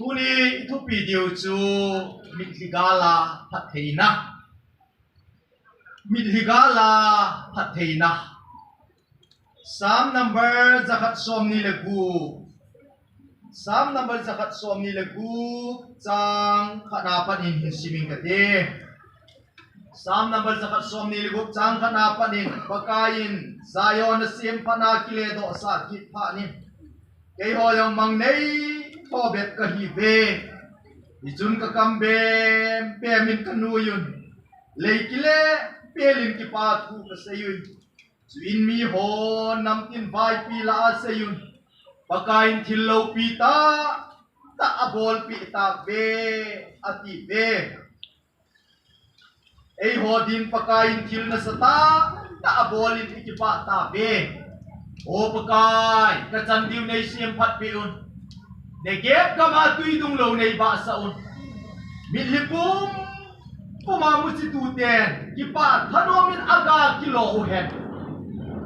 tuni itu video chu mitligala patheina sam number zakat somni legu chang khana panin siming kate sam number zakat somni legu chang khana panin pakain zayon sim pana kile do sa kit phanin kei ho yang mang nei to bet ka hi ve ijun ka kambe pemin kanuyun leikile pelin ki pa thu ka sayun chuin mi ho namtin vai pi la sayun pakain thillo pi ta abol pi ta ve ati ve ei ho din pakain thil na sata abolin ikipa ta ve o pakai ka chandiu nei sim phat pi un negep kama tui dung lo nei ba saun milipum pumamu si tuten kipa thanomin aga kilo uhen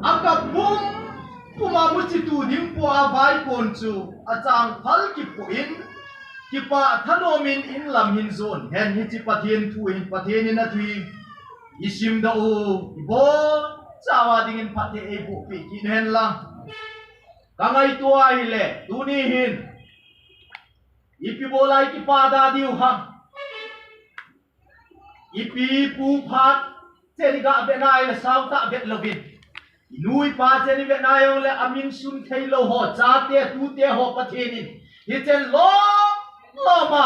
aga pum pumamu si tu dim po avai ponchu achang phal ki puin kipa thanomin in lam hin zon hen hi chi pathian thu hin pathian in athui isim da u bo chawa dingin phathe e bu pi kin hen lang kangai tua hi le tuni hin ipi bolai ki pada diu ha ipi pu phat cheriga benai la sauta bet lovin nui pa cheri benai le amin sun thailo ho chate tu te ho pathenin hi chen lo ma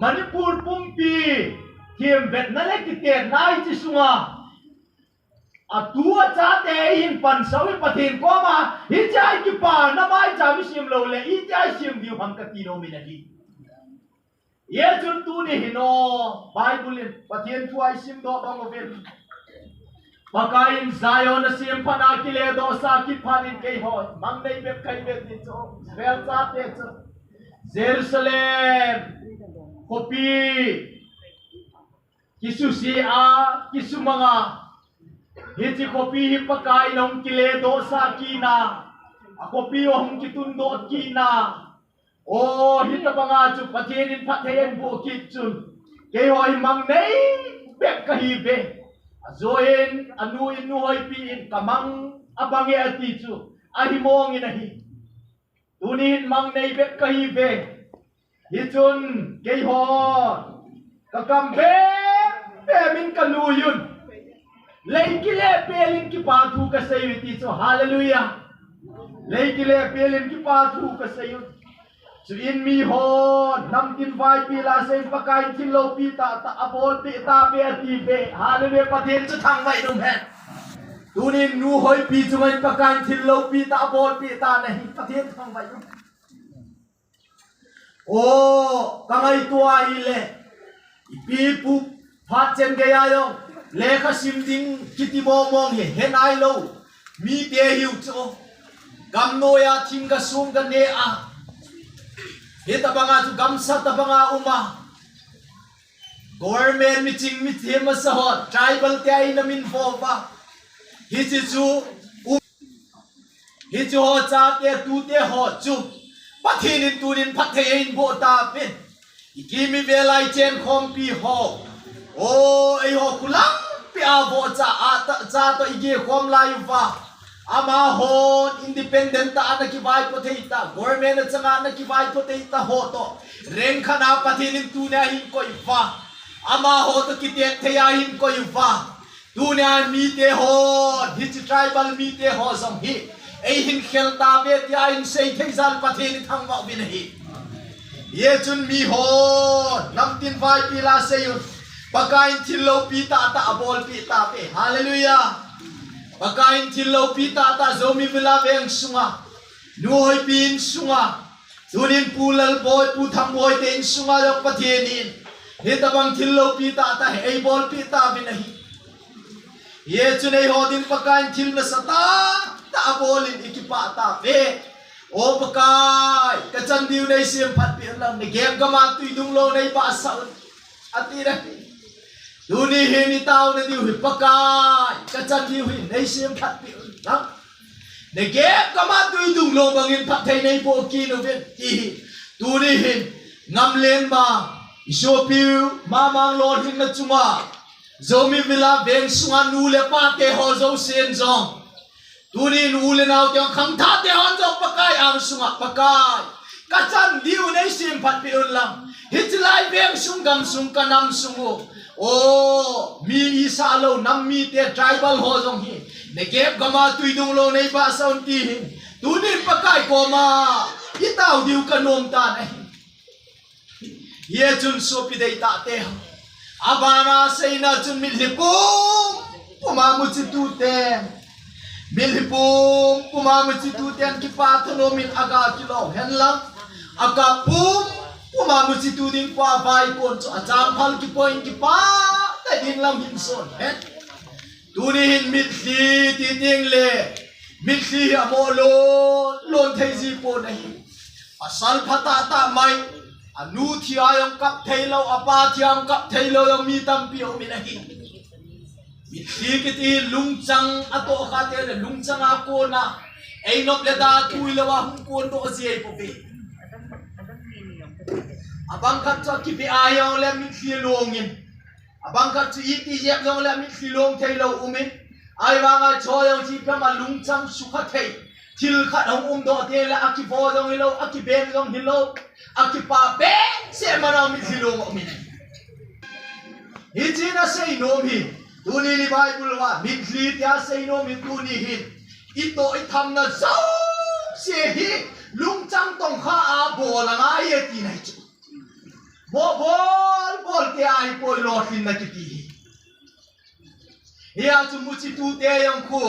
manipur pumpi thiem bet na le ki te nai chi sunga atua chate hin pan sawi pathen ko ma hi chai ki pa na mai chami sim lo le i chai sim diu ham ka ti no minali ye chun tu ni hino bible pathian thuai sim do bang ovel pakain zayon sim phana kile do sa ki phanin ke ho mang nei be kai be ti cho vel cha te cho Jerusalem kopi kisu si a kisu manga hiti kopi hi pakai nong kile do sa kina a kopi hong kitun do kina o hita banga chu pathianin phathein bu kitchun ke hoi mang nei bek ka hi be azoin anu inu hoi pi in kamang abange ati chu ahi mong in hi tunin mang nei bek ka hi be hichun ke ho kakam be min kanuyun leikile pelin ki pathu ka sayuti chu hallelujah leikile pelin ki pathu ka sayut Chuin mi ho namtin vai pi la sen pakai thilo pi ta abol pi ta pe ati be hallelujah pathen chu thang vai dum hen tunin nu hoi pi chu mai pakai thilo pi ta abol pi ta nahi pathen thang vai dum o kangai tua ile pi pu phat chen ge ya yo lekha sim ding kiti mo mong he henai lo mi te hiu cho gam no ya thing ga sum ga ne a hita banga tu gamsa ta banga uma government meeting meeting sa ho tribal te ai na min fo ba hi chu ho cha te tu te ho chu pathin in tunin phathein bo ta pin ikimi belai chen khom pi ho o ai ho kulang pi a bo cha to ige khom lai va ama hon independent ta na ki vai ko theita government na changa na ki vai ko theita ho to reng khana pathin tu na hin ko iwa ama ho to ki te theya hin ko iwa tu na mi te ho hi tribal mi te ho som hi ei hin khel ta ve ya in sei theizal pathin thang wa bin hi ye chun mi ho namtin vai pi la seyun pakain thilo pi ta abol pi ta pe hallelujah pakain thilo pi ta zomi vila veng sunga nuhoi pin sunga tunin pulal boy pu tham boy ten sunga yok pathienin hitabang thilo pi ta ei bol pi ta binahi ye chunei hodin pakain thil na sata ta abolin ikipa ta ve o pakai kachan diu nei sim phat pi lam ne gem gama tui dung lo nei ba sa atira Duni hini tao na diu hi pakai kachan diu hi nei sim phat pi lam ne gem gama tui dung lo bangin phat thei nei po ki no ven ti duni hin ngam len ma isopiu mamang lord hin na chunga zomi villa ben sunga nu le pa te ho zo sen zong tunin ule nau kyang khang tha te hon zo pakai ang sunga pakai kachan diu nei sim phat pi un lam hitlai beng sung gam sung kanam sungu o mi isa lo nam mi te tribal ho zong hi ne gep gama tuidung lo nei ba saun ti tunin pakai ko ma itau diu kanom ta nei ye chun so pi dei ta te abana seina chun milipum pumamu chitu te milipum pumamu chitu ten ki pa thono min aga kilo henlang aga pum pumamu chitu ding pa vai kon cho achang phal ki point ki pa ta ding lam hin son he tuni hin mitli ti ding le mitli amolo lon thei ji po nahi asal phata ta mai anu thia yang kap thailo apa thiam kap thailo yang mi tam pi o mi nahi mi thi ki ti lungchang ato kha te lungchang a ko na ei nop le da tui le wa hum ko do ji po bi abang khat cha ki bi ayo le mi thi longin abang khat chi ti jep jong le mi thi long thailo umin ai wa nga cho yang chi pa ma lungchang su kha thei til khat hong do te la aki bo jong hilo aki ben jong hilo aki pa be se mana mi thilong mi hi china sei no mi tuni ni bible wa mi thli tia sei no mi tuni hin ito I tham na zo se hi lungchang tong kha a bo la nga ye ti nai chu bol te ai po lo tin na ki ti ya chu mu chi tu te yang khu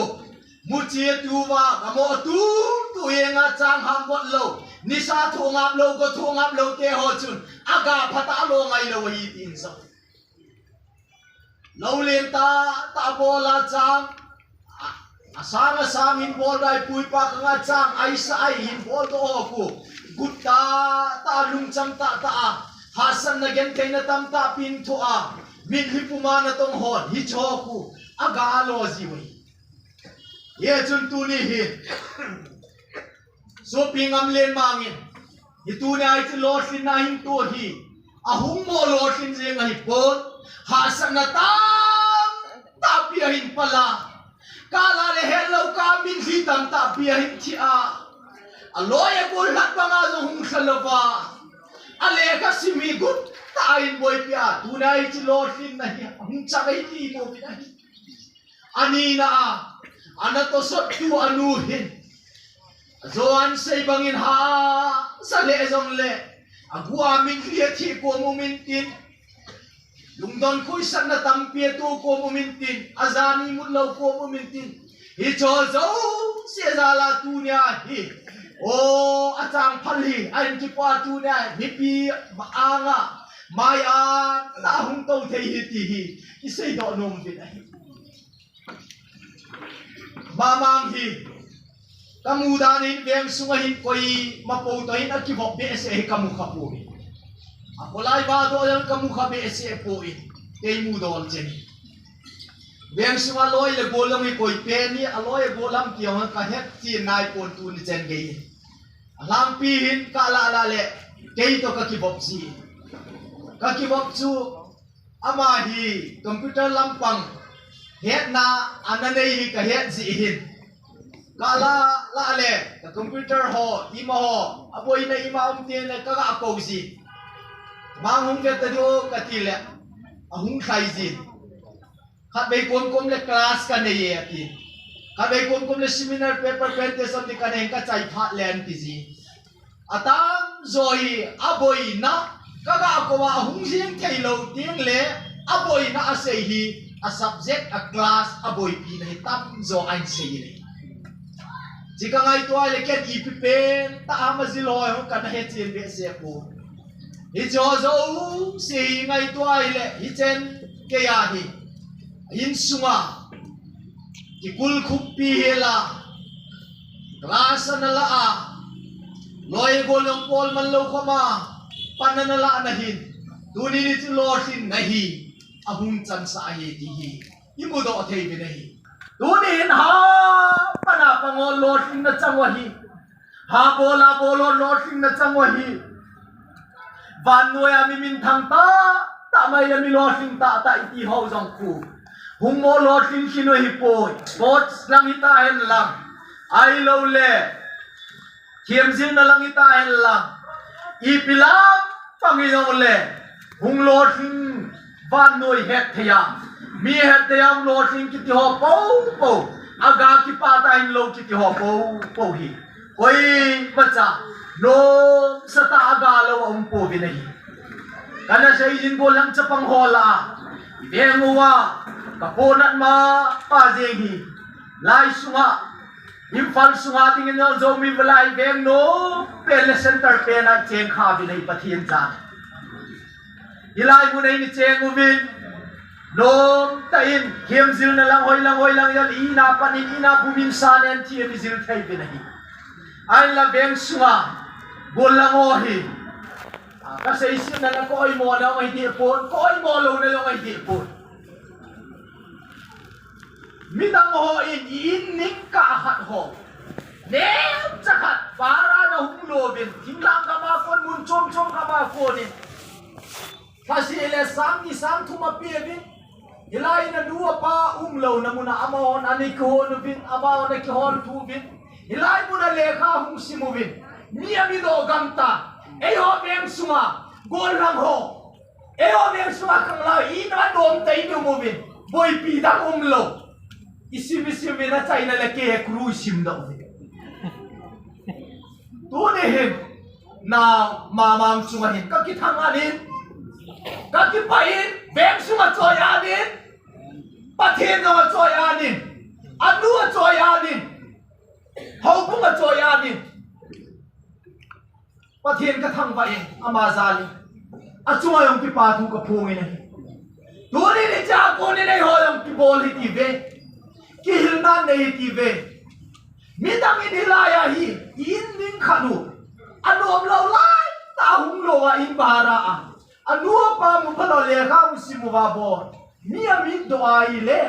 muci tu wa kamo tu yenga chang ham bot lo nisa thongap lo ko thongap lo te ho chun aga phata lo ngai lo hi tin sa lo len ta bola chang asang hin bol dai pui pa ka chang ai sa ai hin bol to ho ku gutta ta lung chang ta hasan na gen kai na tam ta pin tho a min hi puma na tong hon hi cho ku aga lo ji wi ye chun tu ni hi so pingam len mangin hi tu ne ai chu lo sin na hin to hi a hung mo lo sin je ngai pon ha san na ta pia hin pala kala le hello ka min hi tam ta pia hin thi a lo ye bol hat ba nga zo hung khalawa a le ka simi gut ta in boy pia tu ne ai chu lo sin na hi hung cha kai ti mo pi na ani na anato sot tu anu hin zoan sei bangin ha sa le zong le agua min khia thi ko mo min tin lungdon khoi san na tam pie tu ko mo min tin azani mut lo ko mo min tin hi cho zo se za la tu nya hi o achang phali an ki pa tu nya hi pi ma anga mai a ta hung to thei hi ti hi ki sei do nom bi na mamang hi kamu danin beng sungahin koi mapo to hin aki bok be se kamu khapu akolai ba do yang kamu khabe se po I ei mu dol chen beng sunga loi le bolong I koi pe ni aloi bolam kiong ka het chi nai pon tu ni chen ge alam pi hin ka la le kei to ka ki bok chu ama hi computer lampang het na ananei hi ka het ji hin kala la le ka computer ho ima ho aboi na ima te le ka ga ko ji mang hung ke ta do ka ti le ahung khai ji khat bei kom le class ka ne ye ti khat bei kom le seminar paper presentation ti ka ne ka chai phat len ti ji atam zoi aboi na ka ga ko wa hung jing thei lo ting le aboi na ase hi a subject a class a boy pi na tam zo ein sei le jika ngai to le ket I pi pen ta amazil ho ho kan he chen be se po hi jo zo sei ngai to le hi chen ke ya hi in sunga ki kul khup pi hela class na la a loi golong pol man lo khoma pan na la na hin tu ni ti lo sin nahi ahung chan sa hi ti hi imu do thei be nahi tu ni ha pana pango lo sin na changwa hi ha bola bolo lo sin na changwa hi van nuôi ami min thang ta mai la mi lo sing ta iti ho jong ku hung mo lo sing sinoi hi poi sports lang ita hen lang ai lo le khiêm zin na lang ita hen lang i pilam pangi jong le hung lo sing van nuôi het thaya mi het thayam lo sing kiti ho po aga ki pa ta in lo kiti ho po hi oi bacha no sata aga lo po vi nahi kana sa izin ko lang sa panghola benguwa kaponat ma pa jegi lai sunga imphal sunga tingin no zo mi balai beng no pele center pe na cheng kha vi nei pathian cha ilai mu nei ni cheng uvin no tain khiêm zil na lang hoi lang yan ina panin ina bumin san en thi mi zil thai vi nahi ai la beng sunga bolang hi kasi isin na koi mo na may di pon koi mo lo na yung may di pon mitang ho in ning kahat ho nem chakat para na humlobin tinglang kamakon mun chom ka makonin kasi ele sang isang tumapibin ilay na duwa pa umlaw na muna amahon anikihon ubin amahon nakihon tubin ilay muna lekha hung simubin miyamido ganta eho beng sunga gol lang ho eho beng sunga kang la ina dom tay no movin boy pida umlo isim na China la ke cruisim da uvi tunehin na mamang sunga hin kakithanganin kakipain beng sunga choyanin pathin no choyanin anu choyanin hopung choyanin pathian ka thang ba amazali achunga yung pipatu ka phungin ni duri ni cha ko ni nei ho yung pibol hi tive ki hilna nei tive midang in hilaya hi in ning khanu anom lo lai ta hung lo wa in bara a anu pa mu phalo le kha usimu ba bo mi ami do ai le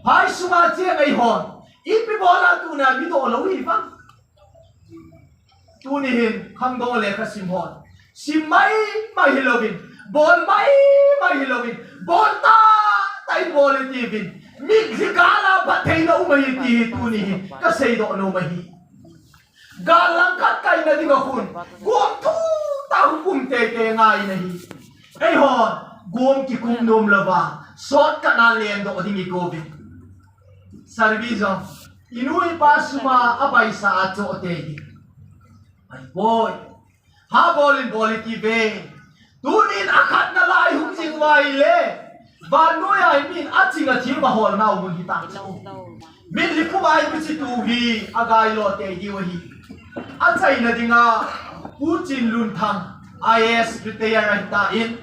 hai suma che ngai hon ipibola tu na mi do lo hi ba tu ni hin khang do le ka sim hon sim mai hilovin bol mai hilovin bol ta tai bol ti vin mi gala ba thei no mai ti tu ni hin ka sei do no mai galang kat kai na di ga khun gom tu ta hukum te ngai na hi ei hon gom ki kum nom lava sot ka na len do ding i govin servizo inui pasuma abai sa acho te hi boy ha bolin ti be tunin akhat na lai hung jing wai le ban noi ai min aching a thil ma hol na mun hi ta min li khu ai bi chi tu hi agai lo te di wa hi a chai na dinga puchin lun thang is retire ta in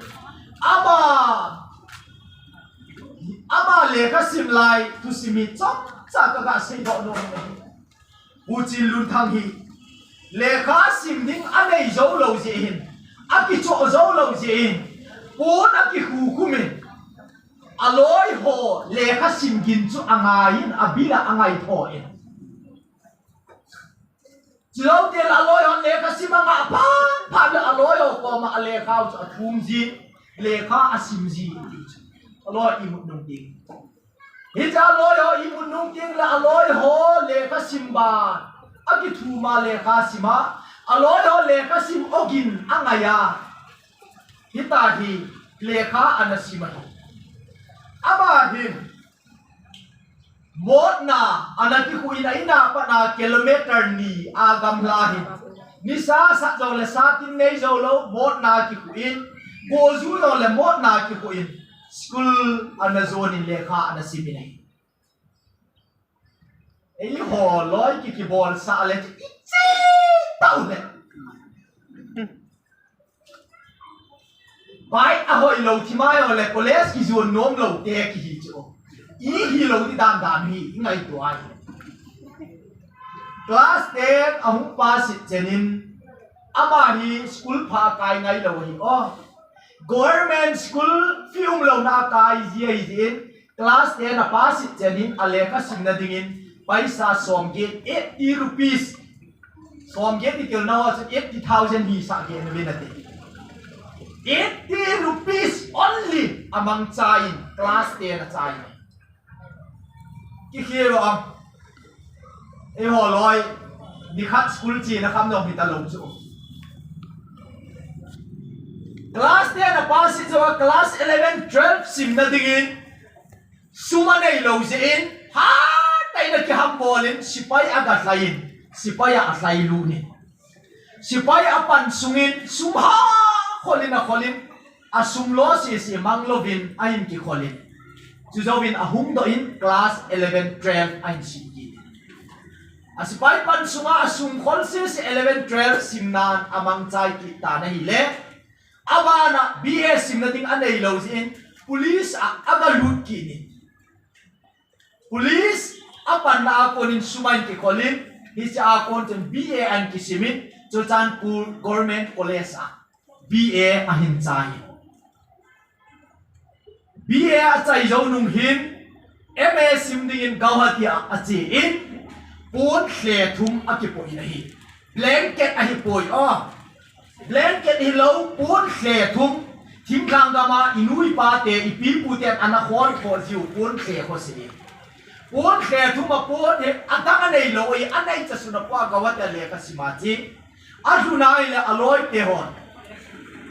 ama le ka sim lai tu simi chok cha ka ga sei do no puchin lun thang hi lekha sim ding anei zo lo je hin aki cho zo lo je hin pon aki hu kumin aloi ho lekha sim gin chu angain abila angai tho in chilo te aloi ho lekha sim anga pa aloi ho ko ma lekha chu athum ji lekha asim ji aloi imut nung ting hi cha aloi ho imut nung ting la aloi ho lekha sim ba aki thuma lekha sima aloi ho lekha sim ogin angaya hita hi lekha anasima aba hin modna anaki huina ina pana kilometer ni agam lahi nisa sa zo le satin nei zo lo modna ki huin gozu lo le modna ki huin school anazoni lekha anasimi nei ei ho loi ki bol sa le chi tau le bai a hoi lo thi mai ho le college ki zon nom lo te ki hi cho i hi lo ti dan hi ngai to ai class 10 ahum pass chenin ama hi school pha kai ngai lo hi government school film lo na kai ji in class 10 a pass chenin aleka singna dingin paisa somget 80 rupees somget ti kel nawa 80,000 hi sa ge na vinate 80 rupees only among chain class 10 na chain ki hero am e ho loi ni khat school chi na kham no hita lo chu class 10 na pass chu class 11 12 sim na dingin suma nei lo in ha tai na ki ham bolin sipai aga lain sipai a lai lu ni sipai apan sungin sumha kholin asum lo si manglovin ain ki kholin chu zawin ahung do in class 11 12 ain si ki asipai pan sunga asum khol si 11 12 simnan amang chai ki ta na hi le abana BS simnating anei lo in police aga lut ki ni police apan na akonin sumain ki kholin hi cha akon ten BA an ki simin Chochanpur Government College BA ahin chai BA a chai zo nung hin MA simding in Guwahati a chi in pon khle thum akipoi na hi blanket a hi poi blanket hi lo pon khle thum thimklang gama inui pa te ipi pu te anakhon khol siu pon khle kho si pon khle thum a pon he atang nei lo i anai cha suna kwa Guwahati le ka simachi adunai le aloi te hon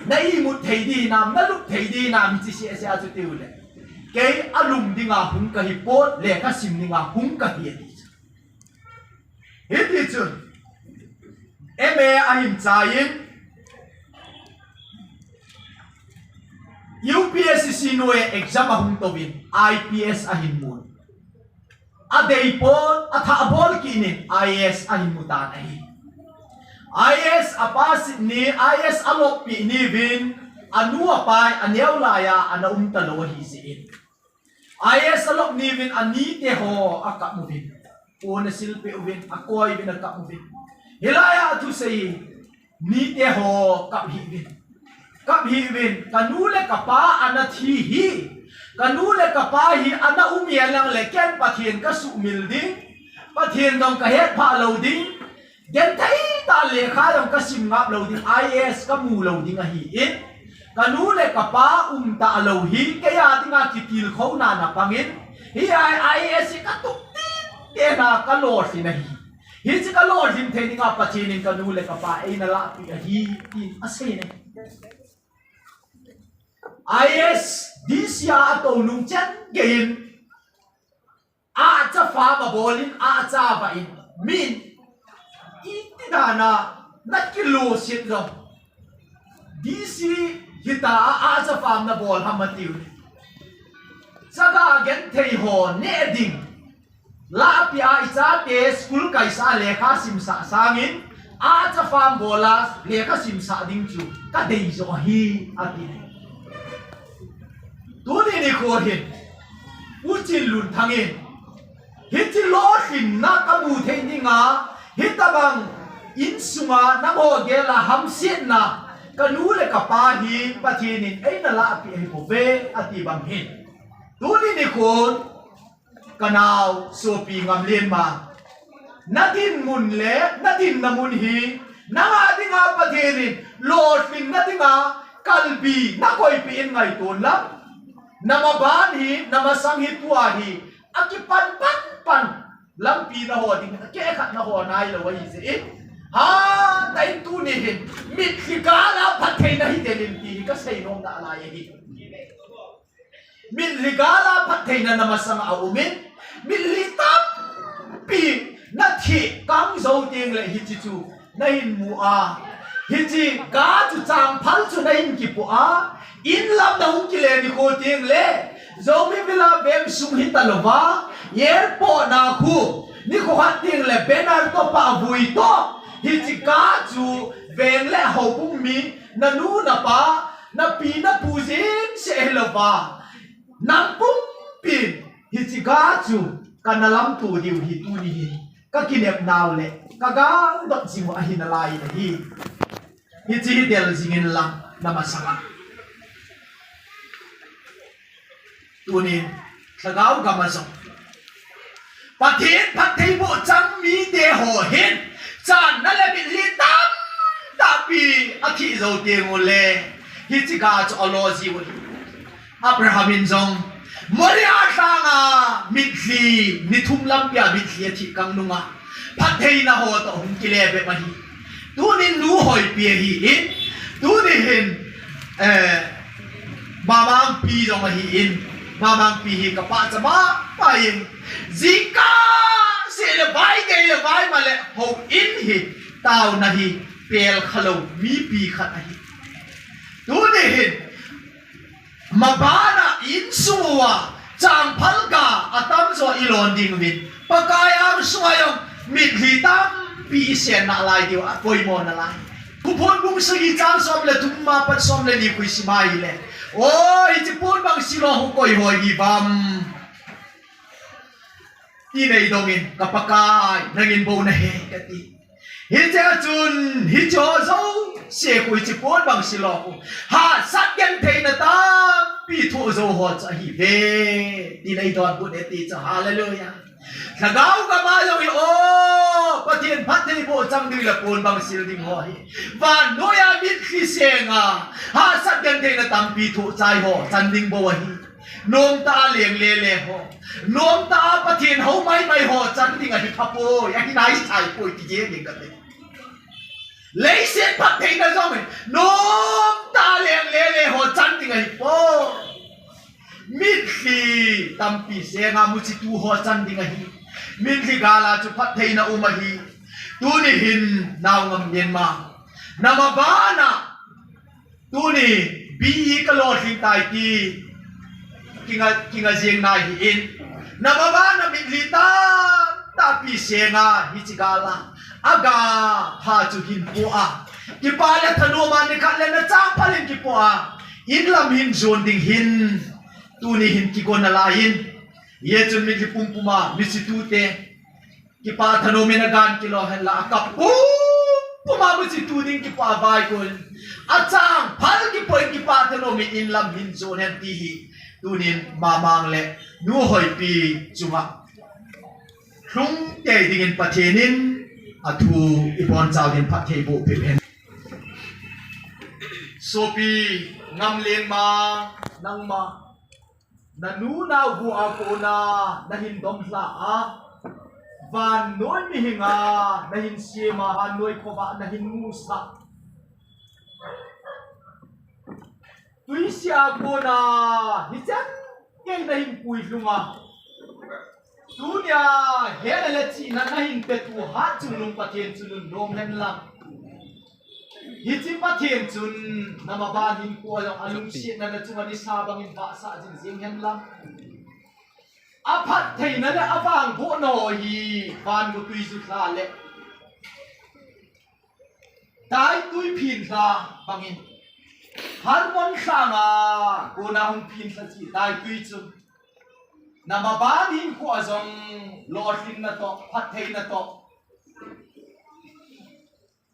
nei mu theidi nam na luk theidi nam chi si ase aju te ule ke alum dinga hung ka hi pot le ka sim dinga hung ka hi ti chun MA ahim chain UPSC noe exam ahum towin IPS ahim mun adei pon atha bol kinin IS ahim mutan ahi IS apas ni IS alop pi ni vin anu apai aneu laya ana talo hi sin IS alop ni vin ani te ho akap mu vin pon silpe uvin akoi vin akap mu vin hilaya tu sei ni te ho kap hi vin kanule kapa ana thi hi kanule kapa hi ana umialang le ken pathian ka su mil ding pathian dong ka het pha lo ding gen thai ta le kha dong ka sim ngap lo ding IS ka mu lo ding a hi in kanule kapa ta lo hi ke ya dinga kitil kho na na pangin hi IS ka tuk tin te na ka lo si na hi chi ka lo jin the dinga pathin in kanule kapa e na la pi a hi tin ase ne IS this year ato nung chan gain a cha fa ma bolin a cha va in min itidana nakilo sit ro DC hita a cha fam na bol hamatiu saga gen thei ho ne ding la pia isa te school kai sa lekha sim sa sangin a cha fam bola lekha sim sa ding chu ka dei zo hi ati tuni ni ko hin uchin lun thangin hiti lo hin na ka mu thei ni nga hitabang insunga na mo gela hamsit na kanule kapa hi pathinin ai na la pi ai ko ve ati bang hin tuni ni ko kanau so pi ngam len ma nadin mun le nadin na mun hi nanga dinga pathinin lo fin na dinga kalbi na koi pi in ngai ton la nama ban hi nama sang hi tua hi akipan pan lampi na ho ding ke khat na ho nai lo wai se ha dai tu ni hin mit ligala phathei na hi delin ti ka sei nom da la ye hi mit ligala phathei na nama sang a umin mit litap pi na thi kang zo ting le hi chi chu na hin mu a hi chi ga chu chang phal chu na hin ki pu a in lam na hung ki le ni ko ting le zomi vila bem sum hitalova yer po na khu ni ko hating le benar to pa vui to hichika chu veng le ho pum mi na nu na pa na pi na puzin se helova nang pum pin hichika chu kanalam tu diu hi tu ni hi ka kinep naw le ka ga dot jimu a hin lai na hi hichi del jingin lang na masama tunin sagau gamazo pathin pathei bo chang mi de ho hin chan na le bi li tam ta pi akhi zo te mo le ฮิจิกาจะอโลจิวลีอับราฮัมินจงมริอาชางามิดลีนิทุมลำยามิดลีที่กังนุงาพัดเฮนะโหตหุงกิเลเบมาฮีตูนินนูหอยเปียฮีอินตูนิเห็นมามังปีจงมาฮีอินมามังปีฮีกับป้าจะมาไปอินซิกาเสลบายเกลบายมาเลยหกอินฮีตาวนะฮีเปลขลาวมีปีขัดฮีตูนิเห็นมาบ้านะอินสัวจางพัลกาอัตมสัวอีลอนดิงวินปากายอังสวายงมิดลีตัมปีเสียนนาลายเดียวปอยมอนาลายผู้พลบุ้งสกีจางสมเลทุมมาปัดสมเลลีคุยสิมาอีเลโอ้ยจะพูดบางสิโลหุกอยหอยบัมที่ในดงอินกับปากายนังอินโบนะเฮกติฮิเจจุนฮิโจโซเสียคุยจะพูดบางสิโลหุหาสักยังเทนตาปีทุโซหัวจะฮิเวที่ในดอนบุญเอติจะฮาเลลูยาถ้าเกากับมาอย่างนี้โอ้ประเทศพัฒน์โบจังดีละปูนบางสิลดิ่งหัวฮีวันโนยามิดขี้เสียงหาสักยังเทนตามปีทุใจหัวจันดิ่งบัวฮีนมตาเลี้ยงเล่หัวนมตาประเทศเขาไม่หัวจันดิ่งอะไรทับโบยังที่ไหนใช่ปุยที่เยี่ยงกันเลยเลยเสียพัฒน์นะจ๊ะมั้ยนมตาเลี้ยงเล่หัวจันดิ่งอะไรโบมิดลีตัมปีเสงามุจิตูหัวจันดิ่งฮีมิดลีกาลาจุพัฒน์นะอุมาฮีตูนี่หินนาวงเมียนมานามาบานะตูนี่บีกลอสิงไตกีกิงาเจียงนาฮีอินนามาบานะมิดลีตาปีเสงาฮิจิกาลาอากาพาจุหินปัวกิปาเลธนูมานิคันเลนะจางพาลินกิปัวอินลำหินโจนดิ่งหินตูนี่หินกิโกนาลาหินเยจุนมิกิปุ่มปุ่มามิสิตูเตกิปาธนูมินาการกิโลเฮลลากับปุ่มมามิสิตูดิ่งกิปาบายกุลอาจารย์พัลกิปอยกิปาธนูมิอินลำหินโจนเฮนตีฮีตูนี่มามังเลนูหอยปีจุงะครุ่งเตดิ่งประเทศนินอาทูอีบอนเจ้าดินพัทเทบุพิเพนโซปีงำเลียนมานังมานานูนาบัวโกนานาหินดอมลาวันน้อยมีหิงานาหินเสียมาวันน้อยขวานาหินมูสาตุยเสียโกนาฮิจันยังนาหินปุยลุงตุเนียเฮเลจีนาหินเปตูฮัจุนุงปะเทียนจุนุนโดมเฮนลังฮิจิปะเทียนจุนนามาบานหินกัวยังอลุงเสียนั่นจุงานิสาบังหินบาสาจิงเสียงเฮนลังอาพัดเทนั่นแหละอาบังโบโนฮีบานกุตุยสุดลาเละได้ตุยพินซาบังหินฮาร์มอนข้างกูนาหุ่นพินซาจีได้ตุยจุนนามาบานหินกัวจงลอดินนั่นโตพัดเทนั่นโต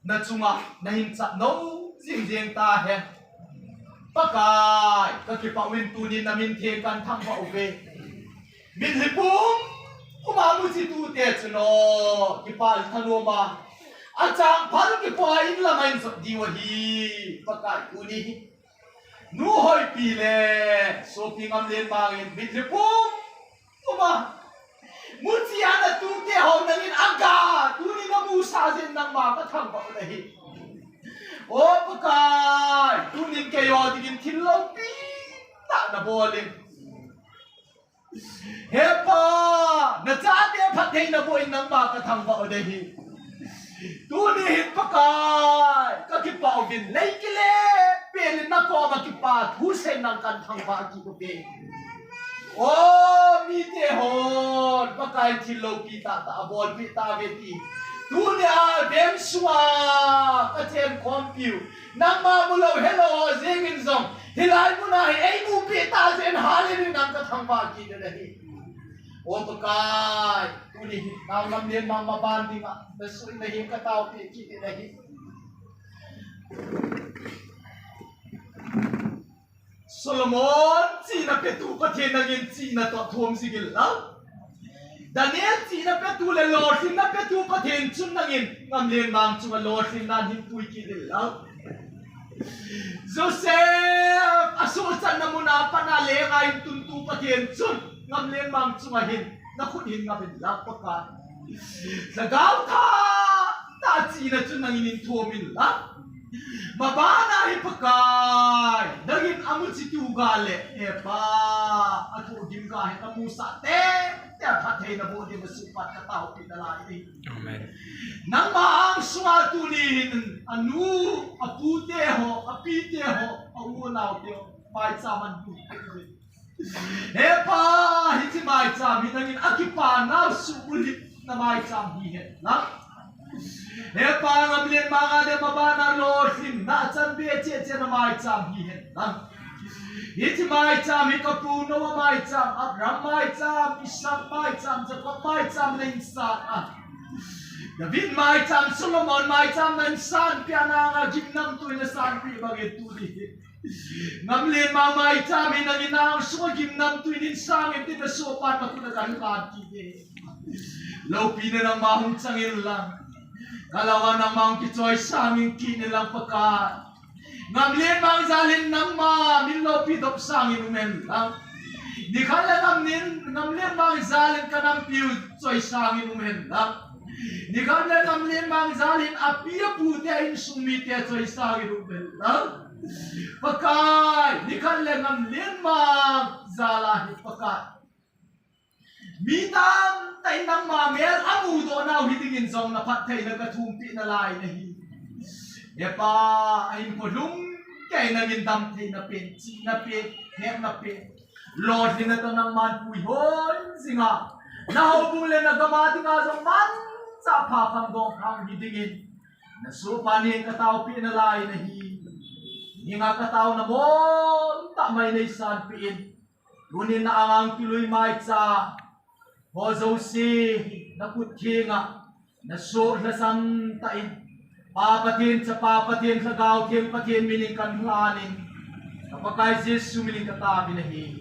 นั่นจุงะนั่นหินจับโน้จิงเจียงตาเฮปากายก็คิดว่าวินตูนินนามินเทกันทั้งว่าโอเคมิลิปุ่มกูมามุจิตูเตชโนกิปาลธนูมาอาจารย์พัลกิปาอินละมันสดีวะฮีปากายกูนี่นูหอยปีเล่โซพิงอัมเลนมาเงินมิลิปุ่มกูมามุจิอานะตูเตหอนังอินอังกาตูนี่นามูซาเซนนังมาก็ทั้งว่าเลยโอ้ปากายตูนี่แกยอดิกินทิลโลปีตาหน้าบอลินเฮปาณจ้าเดียพัดเทนบุอินนังมากระทั่งว่าได้ฮีตูนี่หินปากายก็คิดว่าวินเลยกิเลเปลี่ยนนักก็มาคิดว่าทุเซนังกันทั้งว่ากี่ตัวเองโอ้มีเตหอนปากายที่โลกีตาตาบอลพิตาเวทีตูนี่เดมสวากระเทียมคอมพิวนังมาบุลเฮโลเซงินซงฮิลายมุนาไอ้มูพิตาเซนฮาเลนินังกระทั่งว่ากี่ตัวเองโอ้ปากายตูนี่นางลำเลียนมังมาบานดิงะเดสุนหินกระตาวปีกี่ตัวเองโซโลมอนจีน่ะเป็นตัวประเทศนักเรียนจีน่ะตัวทวมสิกิลแล้วดานิเอลจีน่ะเป็นตัวเลโลสิน่ะเป็นตัวประเทศจุนนักเรียนงำเรียนบางจุนโลสินนันหินปุยกิลแล้ว Joseph asusan na muna panali ay tuntu patien sun ngam len mang chumahin na khunin ngam lak paka sagaw ta chi na chun nang inin thumin la mabana hi pakai dagin amu chi tu gale e pa atu dim ka he amu sa te phathei na bo de supat ka tau pi dala ni amen nang maang swa tunin anu apute ho apite ho amu nau te pai chaman bu e pa hi chi mai cham hi nangin akipa na subuli na mai cham hi he na e pa ngam len ma ga de mabana lord sin na chan be che na mai cham hi he na It's my time, Hikapu, Noah my time, Abraham my time, Ishak my time, Jacob my time, Linsa. David my time, Solomon my time, and son, Piana, Gimnam to in the sun, Pibagit to the Namlin my time, in the now, so Gimnam to in sang, and did the so part of the Ganati. Low Pina ng Mahong Sangin lang, Kalawan ng Mount Kitoy Sangin Kinilang Pagkat. Ngamlin mang zalin nang ma minlo pidop sangin umen lang di kala ngamlin mang zalin kanang piu choy sangin umen lang di kala ngamlin mang zalin apia pute in sumite choy sangin umen lang pakai di kala ngamlin mang zalahi pakai mitam tay nang mamel amudo na hitingin song na patay na katumpi na lai na hi Epa ay kulung kay naging damti na pin, na pin, hem na pin. Lord din na ito ng manpuyon, singa. Nahubulan na gamati nga sa man sa papangdong ang hidingin. Nasupanin katao pinalay na hinga katao na mo, tamay na isan pin. Gunin na ang kiloy mait sa hozo si nakuthinga, naso nasantain. Papatin sa gaw, tiyang patin mining kanhlanin. Kapag kay Jesus sumiling katabi na hi.